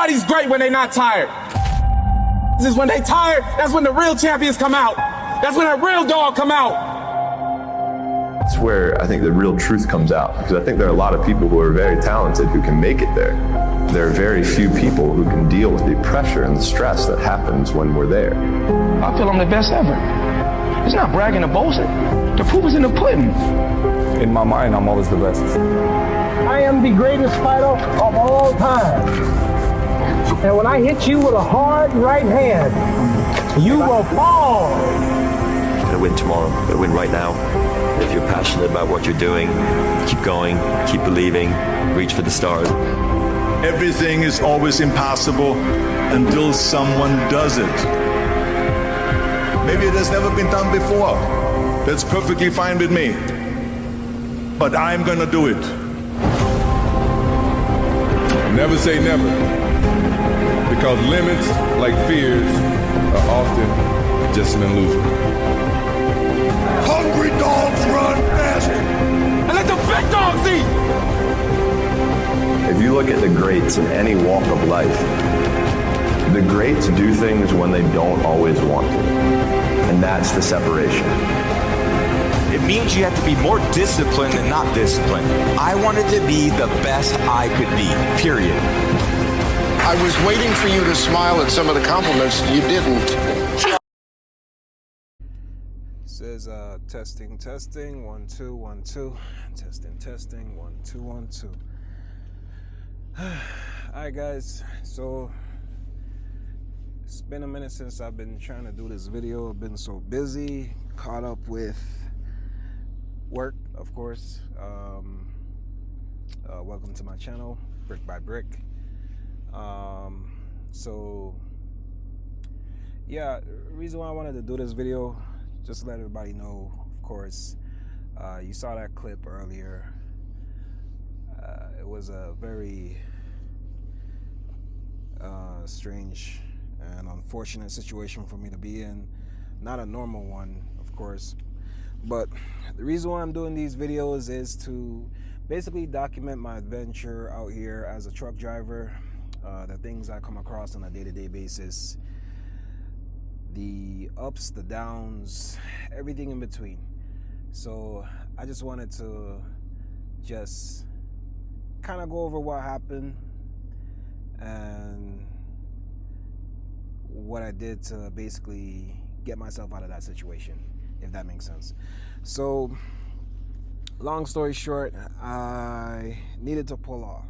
Everybody's great when they're not tired. This is when they tired, that's when the real champions come out. That's when a real dog come out. It's where I think the real truth comes out, because I think there are a lot of people who are very talented who can make it there. There are very few people who can deal with the pressure and the stress that happens when we're there. I feel I'm the best ever. It's not bragging or boasting. The proof is in the pudding. In my mind, I'm always the best. I am the greatest fighter of all time. And when I hit you with a hard right hand, you will fall. You're gonna win tomorrow. You're gonna win right now. If you're passionate about what you're doing, keep going, keep believing, reach for the stars. Everything is always impossible until someone does it. Maybe it has never been done before. That's perfectly fine with me. But I'm gonna do it. Never say never, because limits, like fears, are often just an illusion. Hungry dogs run fast. And let the big dogs eat. If you look at the greats in any walk of life, the greats do things when they don't always want to. And that's the separation. It means you have to be more disciplined than not disciplined. I wanted to be the best I could be, period. I was waiting for you to smile at some of the compliments. You didn't. Says testing 1 2 1 2 testing 1 2 1 2. Alright guys, so it's been a minute since I've been trying to do this video. I've been so busy, caught up with work, of course. Welcome to my channel, Brick by Brick. So yeah, the reason why I wanted to do this video, just to let everybody know, of course, you saw that clip earlier. It was a very strange and unfortunate situation for me to be in. Not a normal one, of course. But the reason why I'm doing these videos is to basically document my adventure out here as a truck driver, the things I come across on a day-to-day basis, the ups, the downs, everything in between. So I just wanted to just kind of go over what happened and what I did to basically get myself out of that situation, if that makes sense. So long story short, I needed to pull off,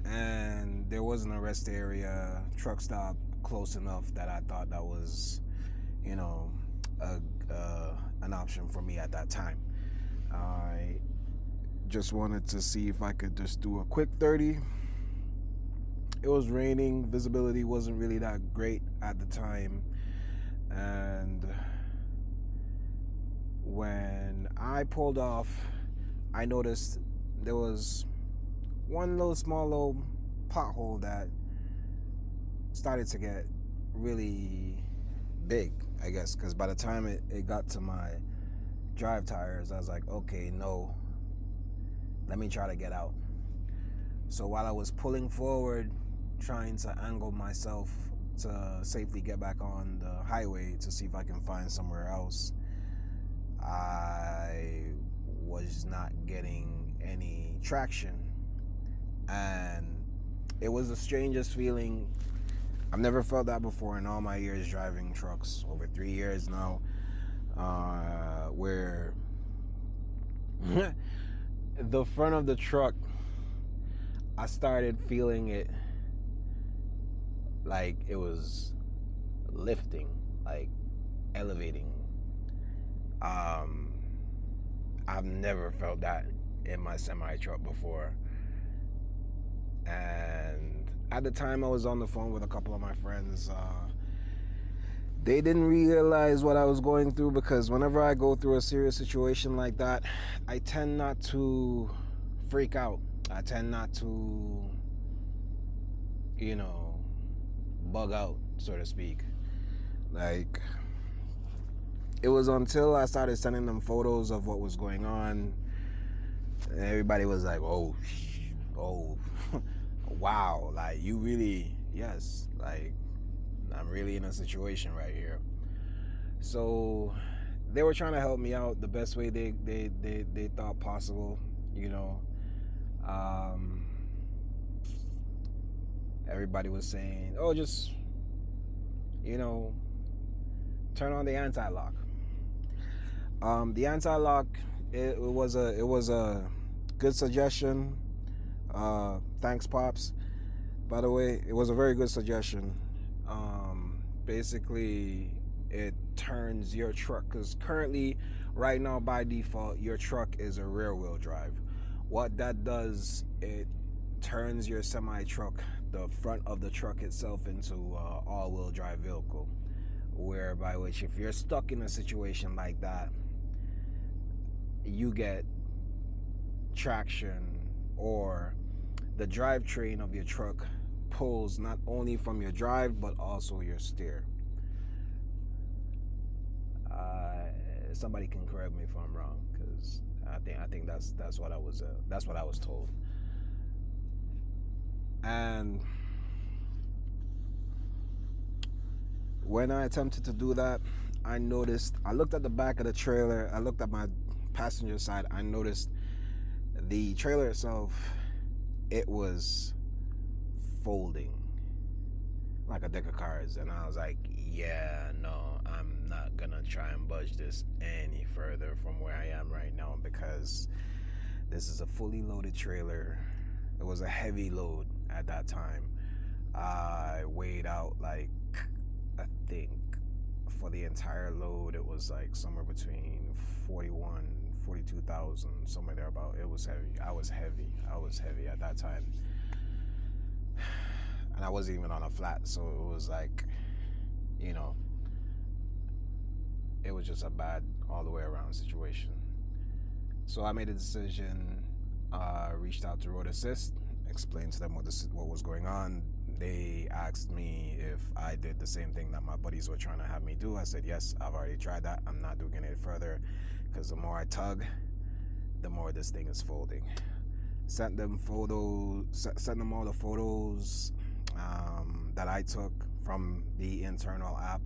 and there wasn't a rest area, truck stop close enough that I thought that was, you know, an option for me at that time. I just wanted to see if I could just do a quick 30. It was raining, visibility wasn't really that great at the time, and when I pulled off, I noticed there was one small pothole that started to get really big, I guess, because by the time it got to my drive tires, I was like, okay, no, let me try to get out. So while I was pulling forward, trying to angle myself to safely get back on the highway to see if I can find somewhere else, I was not getting any traction, and it was the strangest feeling. I've never felt that before in all my years driving trucks, over 3 years now, where the front of the truck, I started feeling it like it was lifting, like elevating. I've never felt that in my semi truck before. And at the time I was on the phone with a couple of my friends. They didn't realize what I was going through, because whenever I go through a serious situation like that, I tend not to freak out. I tend not to, you know, bug out, so to speak. Like, it was until I started sending them photos of what was going on, and everybody was like, oh, wow, like, you really yes, like I'm really in a situation right here. So they were trying to help me out the best way they thought possible, you know. Everybody was saying, oh, just, you know, turn on the anti-lock. The anti-lock, it was a good suggestion. Thanks, Pops. By the way, it was a very good suggestion. Basically, it turns your truck, because currently, right now, by default, your truck is a rear-wheel drive. What that does, it turns your semi-truck, the front of the truck itself, into an all-wheel drive vehicle, whereby which if you're stuck in a situation like that, you get traction, or the drivetrain of your truck pulls not only from your drive but also your steer. Somebody can correct me if I'm wrong, because I think that's what I was told. And when I attempted to do that, I looked at the back of the trailer, I looked at my passenger side, I noticed the trailer itself, it was folding like a deck of cards. And I was like, yeah, no, I'm not gonna try and budge this any further from where I am right now, because this is a fully loaded trailer. It was a heavy load at that time. I weighed out, like, I think for the entire load it was like somewhere between 42,000, somewhere there about. It was heavy. I was heavy at that time, and I wasn't even on a flat, so it was like, you know, it was just a bad all the way around situation. So I made a decision, reached out to Road Assist, explained to them what was going on. They asked me if I did the same thing that my buddies were trying to have me do. I said, yes, I've already tried that. I'm not doing it further, because the more I tug, the more this thing is folding. Sent them all the photos that I took from the internal app,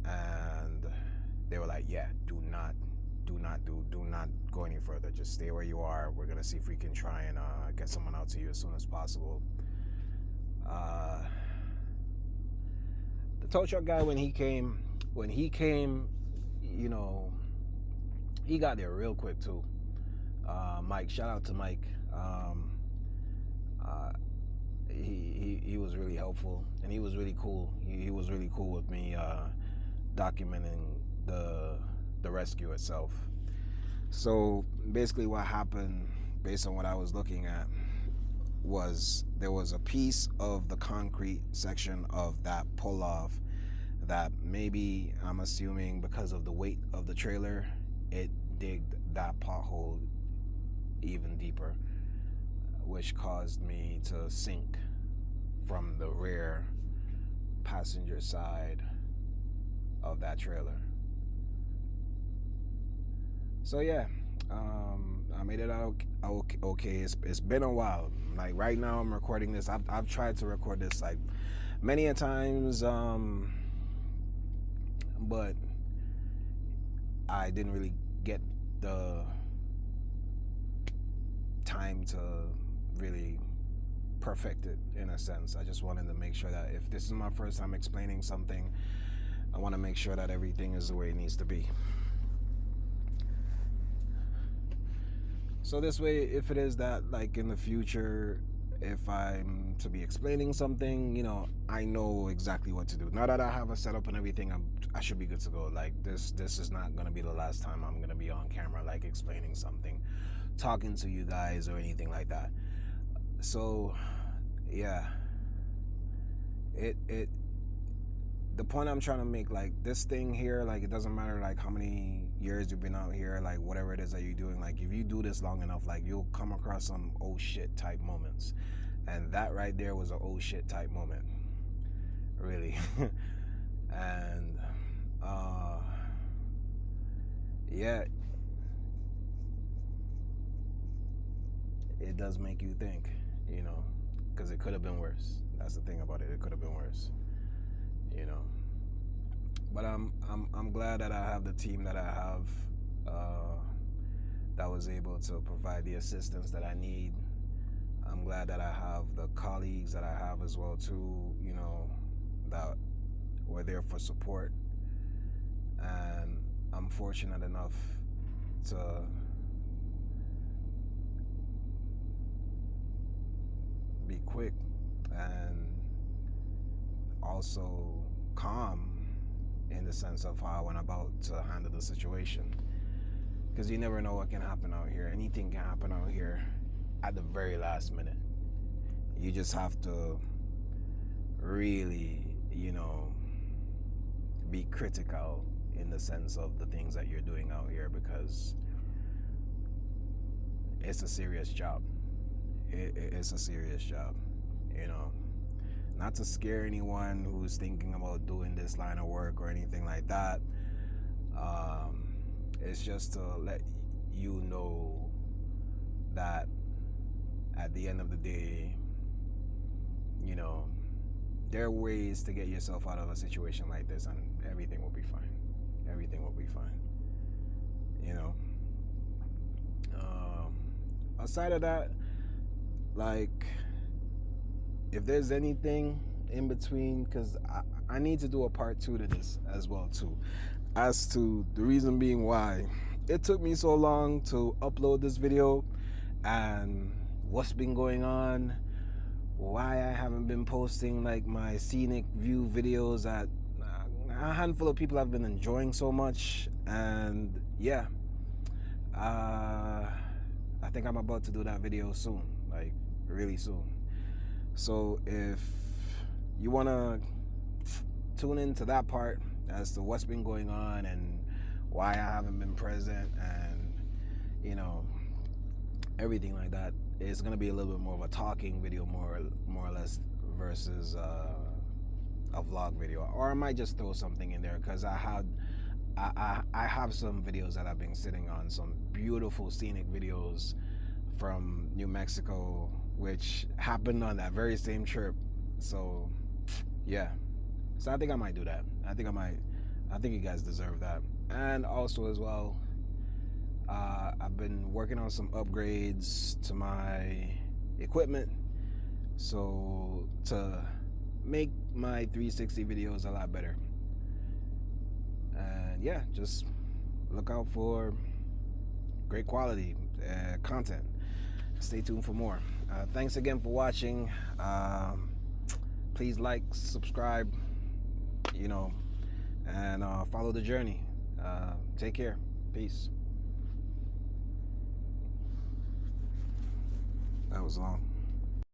and they were like, yeah, do not go any further. Just stay where you are. We're gonna see if we can try and get someone out to you as soon as possible. The tow truck guy, when he came, you know, he got there real quick too. Mike, shout out to Mike. He was really helpful, and he was really cool. He was really cool with me documenting the rescue itself. So basically what happened, based on what I was looking at, was there was a piece of the concrete section of that pull-off that maybe, I'm assuming because of the weight of the trailer, it digged that pothole even deeper, which caused me to sink from the rear passenger side of that trailer. So yeah, I made it out okay. It's been a while. Like right now I'm recording this. I've tried to record this like many a times, but I didn't really get the time to really perfect it, in a sense. I just wanted to make sure that if this is my first time explaining something, I want to make sure that everything is the way it needs to be. So this way, if it is that, like, in the future, if I'm to be explaining something, you know, I know exactly what to do. Now that I have a setup and everything, I should be good to go. Like, this is not going to be the last time I'm going to be on camera, like, explaining something, talking to you guys or anything like that. So, yeah. The point I'm trying to make, like, this thing here, like, it doesn't matter, like, how many years you've been out here, like, whatever it is that you're doing, like, if you do this long enough, like, you'll come across some oh shit type moments. And that right there was an oh shit type moment. Really. And, yeah. It does make you think, you know. because it could have been worse. That's the thing about it. It could have been worse, you know. But I'm glad that I have the team that I have, that was able to provide the assistance that I need. I'm glad that I have the colleagues that I have as well too, you know, that were there for support. And I'm fortunate enough to be quick and also calm in the sense of how I went about to handle the situation. Because you never know what can happen out here. Anything can happen out here at the very last minute. You just have to really, you know, be critical in the sense of the things that you're doing out here, because it's a serious job. It's a serious job, you know. Not to scare anyone who's thinking about doing this line of work or anything like that. It's just to let you know that at the end of the day, you know, there are ways to get yourself out of a situation like this, and everything will be fine. Everything will be fine, you know. Outside of that, like, if there's anything in between, because I need to do a part 2 to this as well too, as to the reason being why it took me so long to upload this video and what's been going on, why I haven't been posting like my scenic view videos that a handful of people have been enjoying so much. And yeah, I think I'm about to do that video soon, like really soon. So if you want to tune into that part as to what's been going on and why I haven't been present and, you know, everything like that, it's going to be a little bit more of a talking video, more or less, versus a vlog video. Or I might just throw something in there, because I have some videos that I've been sitting on, some beautiful scenic videos from New Mexico, which happened on that very same trip. So yeah, so I think I might do that. I think you guys deserve that. And also as well, I've been working on some upgrades to my equipment, so to make my 360 videos a lot better. And yeah, just look out for great quality content. Stay tuned for more. Thanks again for watching. Please like, subscribe, you know, and follow the journey. Take care. Peace. That was long.